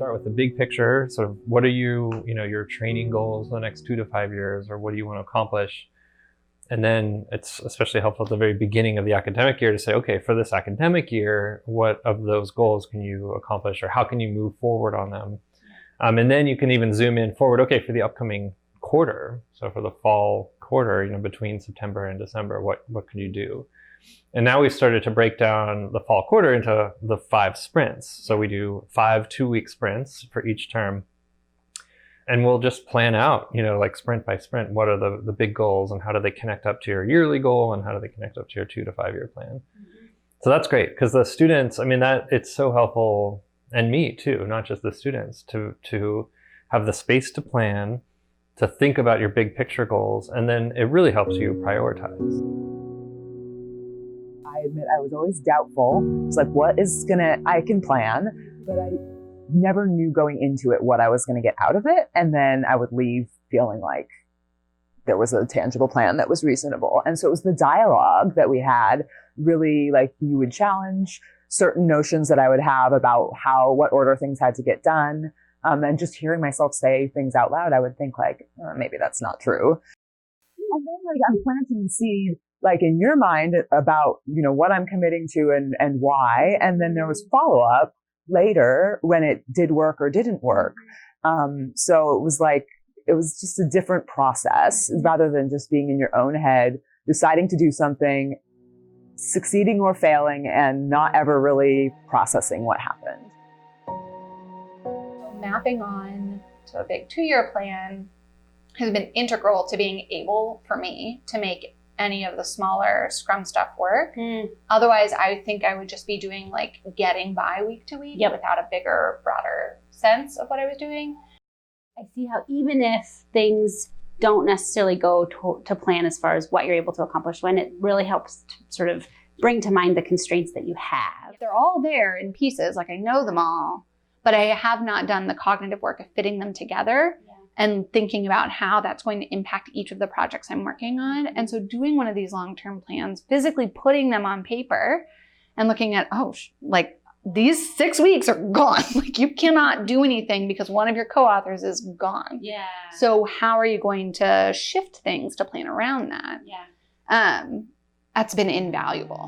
start with the big picture, sort of what are your training goals for the next 2 to 5 years, or what do you want to accomplish? And then it's especially helpful at the very beginning of the academic year to say, okay, for this academic year, what of those goals can you accomplish, or how can you move forward on them? And then you can even zoom in forward, okay, for the upcoming quarter. So for the fall quarter, between September and December, what could you do? And now we've started to break down the fall quarter into the 5 sprints. So we do 5 2-week sprints for each term. And we'll just plan out, like sprint by sprint, what are the big goals and how do they connect up to your yearly goal and how do they connect up to your 2 to 5 year plan? Mm-hmm. So that's great because the students, it's so helpful, and me too, not just the students, to have the space to plan, to think about your big picture goals, and then it really helps you prioritize. I admit I was always doubtful. It's like, I can plan, but I never knew going into it what I was going to get out of it. And then I would leave feeling like there was a tangible plan that was reasonable. And so it was the dialogue that we had, really, like, you would challenge certain notions that I would have about what order things had to get done. And just hearing myself say things out loud, I would think like, maybe that's not true. And then I'm planting the seed in your mind about, what I'm committing to and why. And then there was follow up later when it did work or didn't work. So it was just a different process rather than just being in your own head, deciding to do something, succeeding or failing, and not ever really processing what happened. Mapping on to a big 2-year plan has been integral to being able for me to make any of the smaller Scrum stuff work. Otherwise, I think I would just be doing getting by week to week without a bigger, broader sense of what I was doing. I see how even if things don't necessarily go to plan as far as what you're able to accomplish, when it really helps to sort of bring to mind the constraints that you have. They're all there in pieces, I know them all, but I have not done the cognitive work of fitting them together and thinking about how that's going to impact each of the projects I'm working on. And so doing one of these long-term plans, physically putting them on paper and looking at, these 6 weeks are gone. You cannot do anything because one of your co-authors is gone. Yeah. So how are you going to shift things to plan around that? Yeah. That's been invaluable.